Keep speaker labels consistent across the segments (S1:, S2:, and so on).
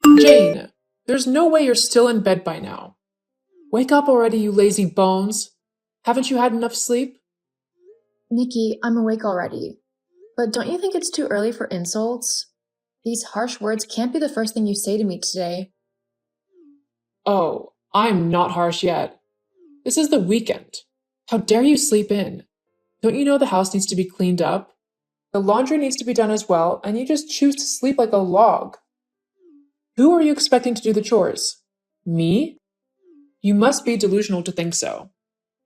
S1: Jane, there's no way you're still in bed by now. Wake up already, you lazy bones. Haven't you had enough sleep?
S2: Nikki, I'm awake already. But don't you think it's too early for insults? These harsh words can't be the first thing you say to me today.
S1: Oh, I'm not harsh yet. This is the weekend. How dare you sleep in? Don't you know the house needs to be cleaned up? The laundry needs to be done as well, and you just choose to sleep like a log. Who are you expecting to do the chores? Me? You must be delusional to think so.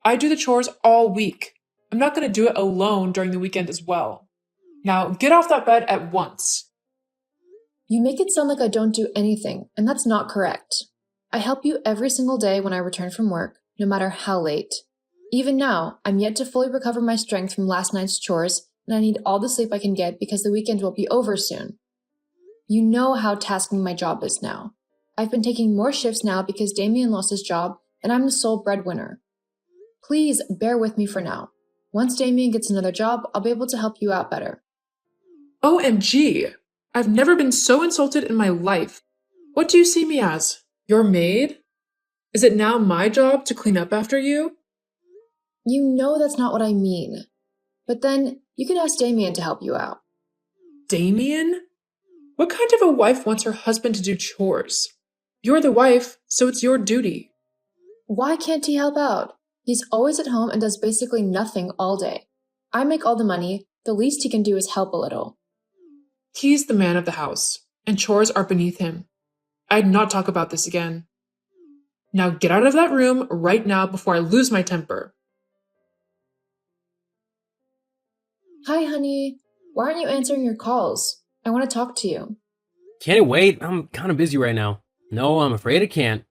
S1: I do the chores all week. I'm not going to do it alone during the weekend as well. Now get off that bed at once.
S2: You make it sound like I don't do anything, and that's not correct. I help you every single day when I return from work, no matter how late. Even now, I'm yet to fully recover my strength from last night's chores, and I need all the sleep I can get because the weekend will be over soon. You know how tasking my job is now. I've been taking more shifts now because Damien lost his job, and I'm the sole breadwinner. Please bear with me for now. Once Damien gets another job, I'll be able to help you out better.
S1: OMG! I've never been so insulted in my life. What do you see me as? Your maid? Is it now my job to clean up after you?
S2: You know that's not what I mean. But then, you can ask Damien to help you out.
S1: Damien? What kind of a wife wants her husband to do chores? You're the wife, so it's your duty.
S2: Why can't he help out? He's always at home and does basically nothing all day. I make all the money, the least he can do is help a little.
S1: He's the man of the house, and chores are beneath him. I'd not talk about this again. Now get out of that room right now before I lose my temper.
S2: Hi, honey. Why aren't you answering your calls? I want to talk to you.
S3: Can't wait. I'm kind of busy right now. No, I'm afraid I can't.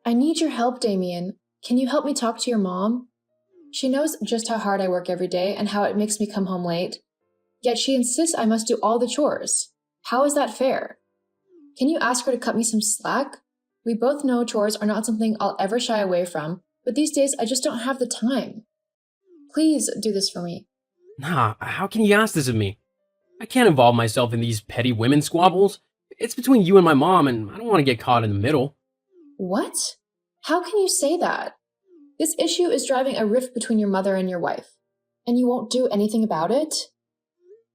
S2: I need your help, Damien. Can you help me talk to your mom? She knows just how hard I work every day and how it makes me come home late. Yet she insists I must do all the chores. How is that fair? Can you ask her to cut me some slack? We both know chores are not something I'll ever shy away from, but these days I just don't have the time. Please do this for me.
S3: Nah, how can you ask this of me? I can't involve myself in these petty women squabbles. It's between you and my mom, and I don't want to get caught in the middle.
S2: What? How can you say that? This issue is driving a rift between your mother and your wife, and you won't do anything about it?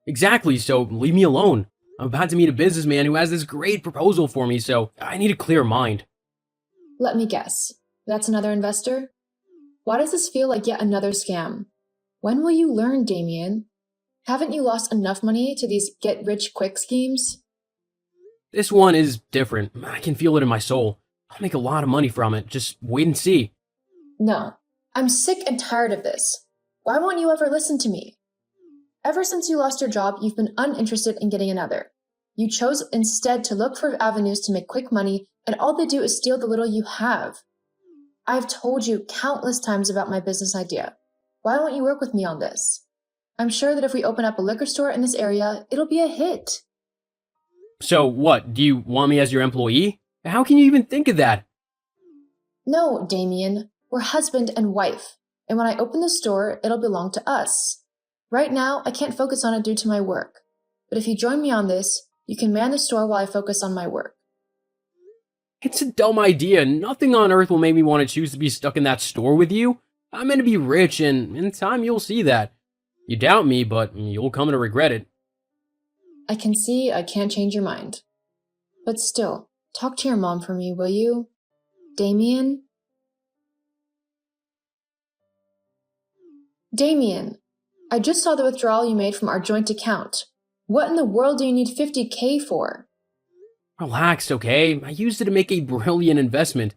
S3: Exactly, so leave me alone. I'm about to meet a businessman who has this great proposal for me, so I need a clear mind.
S2: Let me guess. That's another investor? Why does this feel like yet another scam? When will you learn, Damien? Haven't you lost enough money to these get-rich-quick schemes?
S3: This one is different. I can feel it in my soul. I'll make a lot of money from it. Just wait and see.
S2: No. I'm sick and tired of this. Why won't you ever listen to me? Ever since you lost your job, you've been uninterested in getting another. You chose instead to look for avenues to make quick money, and all they do is steal the little you have. I've told you countless times about my business idea. Why won't you work with me on this? I'm sure that if we open up a liquor store in this area, it'll be a hit.
S3: So what, do you want me as your employee? How can you even think of that?
S2: No, Damien. We're husband and wife. And when I open the store, it'll belong to us. Right now, I can't focus on it due to my work. But if you join me on this, you can man the store while I focus on my work.
S3: It's a dumb idea. Nothing on earth will make me want to choose to be stuck in that store with you. I'm meant to be rich, and in time you'll see that. You doubt me, but you'll come to regret it.
S2: I can see I can't change your mind. But still, talk to your mom for me, will you? Damien? Damien, I just saw the withdrawal you made from our joint account. What in the world do you need $50K for?
S3: Relax, okay? I used it to make a brilliant investment.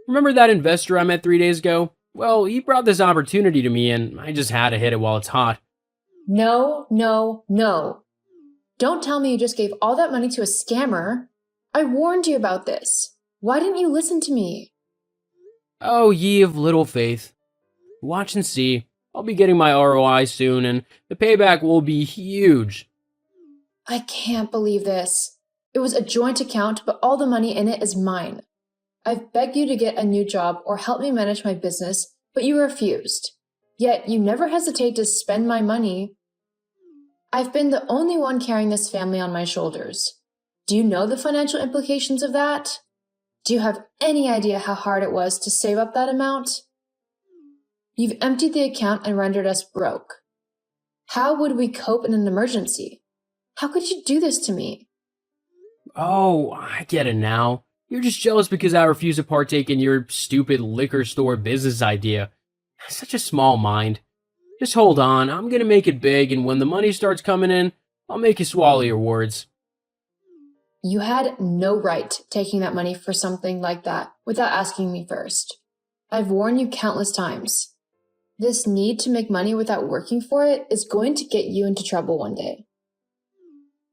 S3: Remember that investor I met 3 days ago? Well, he brought this opportunity to me, and I just had to hit it while it's hot.
S2: No, no, no. Don't tell me you just gave all that money to a scammer. I warned you about this. Why didn't you listen to me?
S3: Oh, ye of little faith. Watch and see. I'll be getting my ROI soon, and the payback will be huge.
S2: I can't believe this. It was a joint account, but all the money in it is mine. I've begged you to get a new job or help me manage my business, but you refused. Yet you never hesitate to spend my money. I've been the only one carrying this family on my shoulders. Do you know the financial implications of that? Do you have any idea how hard it was to save up that amount? You've emptied the account and rendered us broke. How would we cope in an emergency? How could you do this to me?
S3: Oh, I get it now. You're just jealous because I refuse to partake in your stupid liquor store business idea. Such a small mind. Just hold on, I'm gonna make it big, and when the money starts coming in, I'll make you swallow your words.
S2: You had no right taking that money for something like that without asking me first. I've warned you countless times. This need to make money without working for it is going to get you into trouble one day.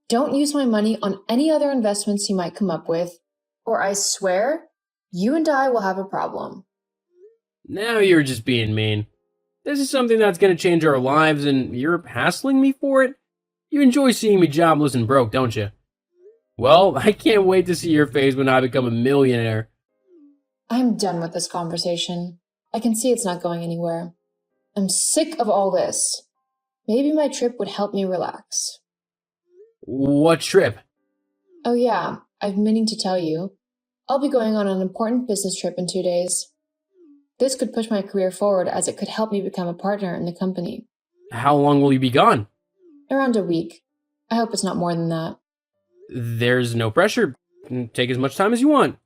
S2: Don't use my money on any other investments you might come up with, or I swear, you and I will have a problem.
S3: Now you're just being mean. This is something that's gonna change our lives, and you're hassling me for it? You enjoy seeing me jobless and broke, don't you? Well, I can't wait to see your face when I become a millionaire.
S2: I'm done with this conversation. I can see it's not going anywhere. I'm sick of all this. Maybe my trip would help me relax.
S3: What trip?
S2: Oh yeah, I've been meaning to tell you. I'll be going on an important business trip in 2 days. This could push my career forward as it could help me become a partner in the company.
S3: How long will you be gone?
S2: Around a week. I hope it's not more than that.
S3: There's no pressure. Take as much time as you want.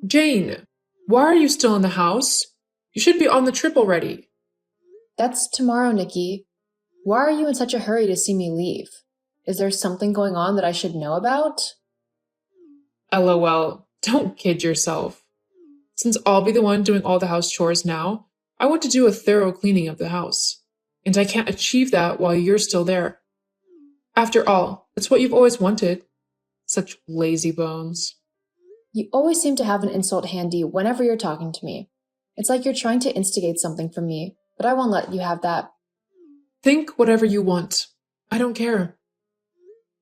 S1: Jane, why are you still in the house? You should be on the trip already.
S2: That's tomorrow, Nikki. Why are you in such a hurry to see me leave? Is there something going on that I should know about?
S1: LOL, don't kid yourself. Since I'll be the one doing all the house chores now, I want to do a thorough cleaning of the house. And I can't achieve that while you're still there. After all, it's what you've always wanted. Such lazy bones.
S2: You always seem to have an insult handy whenever you're talking to me. It's like you're trying to instigate something from me, but I won't let you have that.
S1: Think whatever you want. I don't care.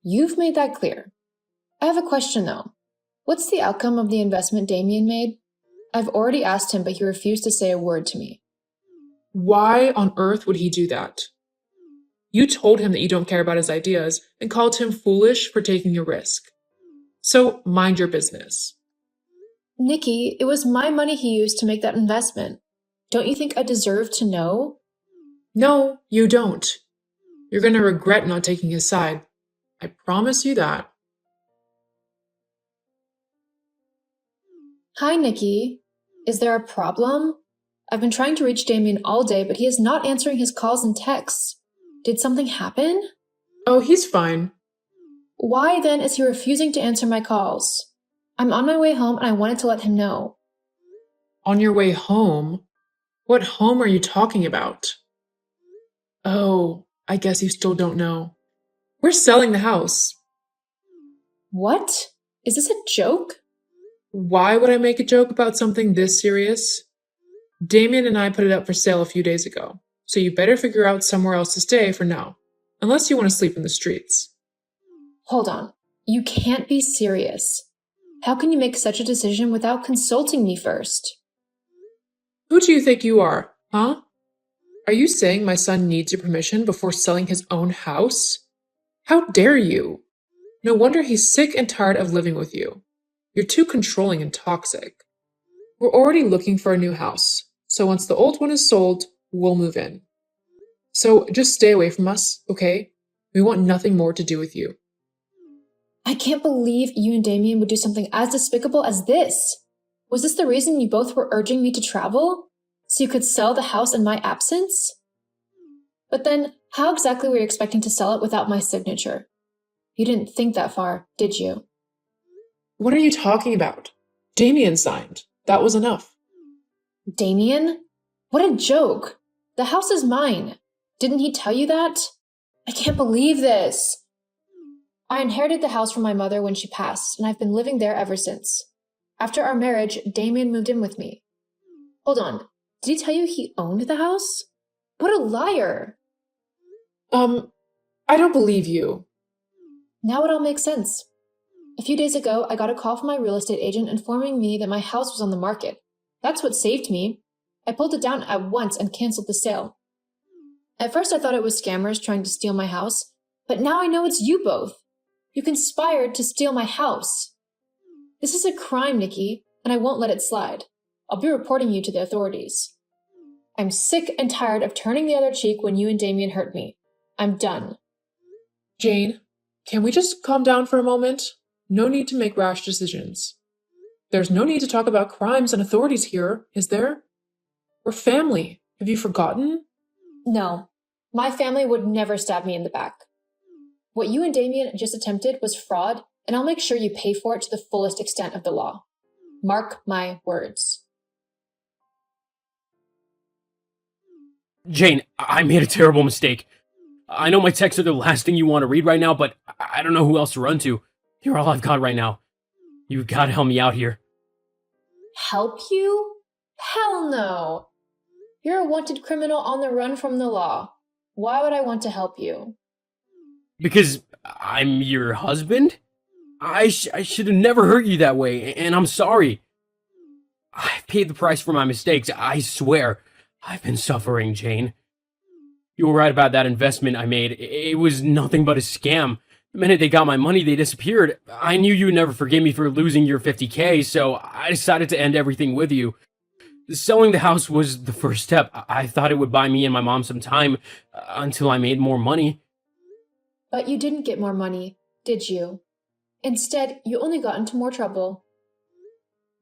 S2: You've made that clear. I have a question though. What's the outcome of the investment Damien made? I've already asked him, but he refused to say a word to me.
S1: Why on earth would he do that? You told him that you don't care about his ideas and called him foolish for taking a risk. So mind your business.
S2: Nikki, it was my money he used to make that investment. Don't you think I deserve to know?
S1: No, you don't. You're going to regret not taking his side. I promise you that.
S2: Hi, Nikki. Is there a problem? I've been trying to reach Damien all day, but he is not answering his calls and texts. Did something happen?
S1: Oh, he's fine.
S2: Why then is he refusing to answer my calls? I'm on my way home and I wanted to let him know.
S1: On your way home? What home are you talking about? Oh, I guess you still don't know. We're selling the house.
S2: What? Is this a joke?
S1: Why would I make a joke about something this serious? Damien and I put it up for sale a few days ago, so you better figure out somewhere else to stay for now, unless you want to sleep in the streets.
S2: Hold on. You can't be serious. How can you make such a decision without consulting me first?
S1: Who do you think you are, huh? Are you saying my son needs your permission before selling his own house? How dare you? No wonder he's sick and tired of living with you. You're too controlling and toxic. We're already looking for a new house, so once the old one is sold, we'll move in. So just stay away from us, okay? We want nothing more to do with you.
S2: I can't believe you and Damien would do something as despicable as this. Was this the reason you both were urging me to travel? So you could sell the house in my absence? But then, how exactly were you expecting to sell it without my signature? You didn't think that far, did you?
S1: What are you talking about? Damien signed. That was enough.
S2: Damien? What a joke. The house is mine. Didn't he tell you that? I can't believe this. I inherited the house from my mother when she passed, and I've been living there ever since. After our marriage, Damien moved in with me. Hold on. Did he tell you he owned the house? What a liar.
S1: I don't believe you.
S2: Now it all makes sense. A few days ago, I got a call from my real estate agent informing me that my house was on the market. That's what saved me. I pulled it down at once and canceled the sale. At first, I thought it was scammers trying to steal my house, But now I know it's you both. You conspired to steal my house. This is a crime, Nikki, and I won't let it slide. I'll be reporting you to the authorities. I'm sick and tired of turning the other cheek when you and Damien hurt me. I'm done.
S1: Jane, can we just calm down for a moment? No need to make rash decisions. There's no need to talk about crimes and authorities here, is there? We're family. Have you forgotten?
S2: No, my family would never stab me in the back. What you and Damien just attempted was fraud, and I'll make sure you pay for it to the fullest extent of the law. Mark my words.
S3: Jane, I made a terrible mistake. I know my texts are the last thing you want to read right now, but I don't know who else to run to. You're all I've got right now. You've got to help me out here.
S2: Help you? Hell no. You're a wanted criminal on the run from the law. Why would I want to help you?
S3: Because I'm your husband? I should have never hurt you that way, and I'm sorry. I've paid the price for my mistakes, I swear. I've been suffering, Jane. You were right about that investment I made. It was nothing but a scam. The minute they got my money, they disappeared. I knew you would never forgive me for losing your $50K, so I decided to end everything with you. Selling the house was the first step. I thought it would buy me and my mom some time until I made more money.
S2: But you didn't get more money, did you? Instead, you only got into more trouble.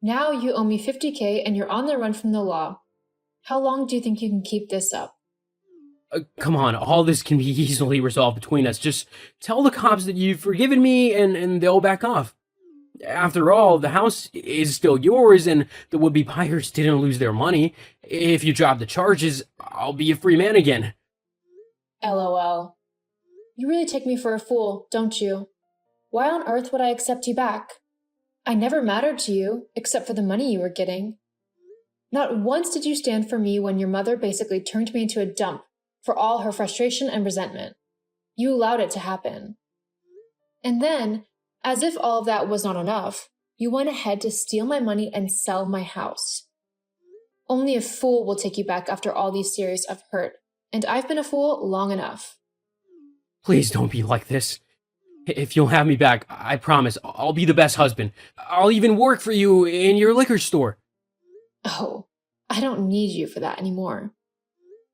S2: Now you owe me $50K and you're on the run from the law. How long do you think you can keep this up?
S3: Come on, all this can be easily resolved between us. Just tell the cops that you've forgiven me and they'll back off. After all, the house is still yours and the would-be buyers didn't lose their money. If you drop the charges, I'll be a free man again.
S2: LOL. You really take me for a fool, don't you? Why on earth would I accept you back? I never mattered to you, except for the money you were getting. Not once did you stand for me when your mother basically turned me into a dump for all her frustration and resentment. You allowed it to happen. And then, as if all of that was not enough, you went ahead to steal my money and sell my house. Only a fool will take you back after all these series of hurt, and I've been a fool long enough.
S3: Please don't be like this. If you'll have me back, I promise I'll be the best husband. I'll even work for you in your liquor store.
S2: Oh, I don't need you for that anymore.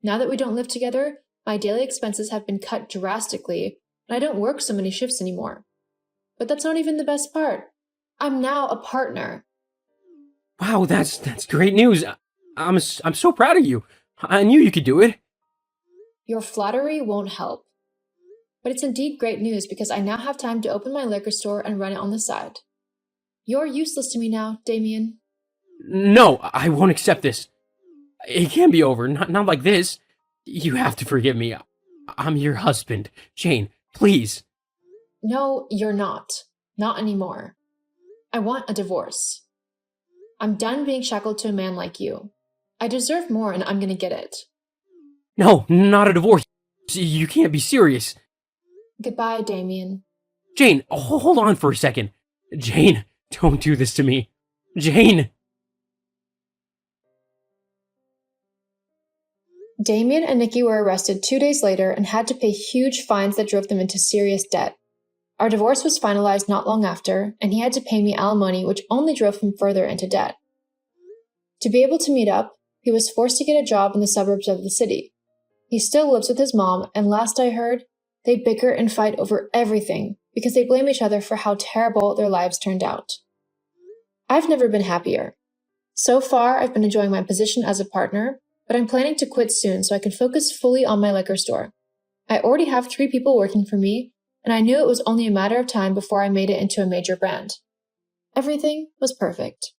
S2: Now that we don't live together, my daily expenses have been cut drastically, and I don't work so many shifts anymore. But that's not even the best part. I'm now a partner.
S3: Wow, that's great news. I'm so proud of you. I knew you could do it.
S2: Your flattery won't help. But it's indeed great news because I now have time to open my liquor store and run it on the side. You're useless to me now, Damien.
S3: No, I won't accept this. It can't be over, not like this. You have to forgive me. I'm your husband. Jane, please.
S2: No, you're not. Not anymore. I want a divorce. I'm done being shackled to a man like you. I deserve more and I'm gonna get it.
S3: No, not a divorce. You can't be serious.
S2: Goodbye, Damien.
S3: Jane, hold on for a second. Jane, don't do this to me. Jane!
S2: Damien and Nikki were arrested 2 days later and had to pay huge fines that drove them into serious debt. Our divorce was finalized not long after, and he had to pay me alimony, which only drove him further into debt. To be able to meet up, he was forced to get a job in the suburbs of the city. He still lives with his mom, and last I heard, they bicker and fight over everything because they blame each other for how terrible their lives turned out. I've never been happier. So far, I've been enjoying my position as a partner, but I'm planning to quit soon so I can focus fully on my liquor store. I already have 3 people working for me, and I knew it was only a matter of time before I made it into a major brand. Everything was perfect.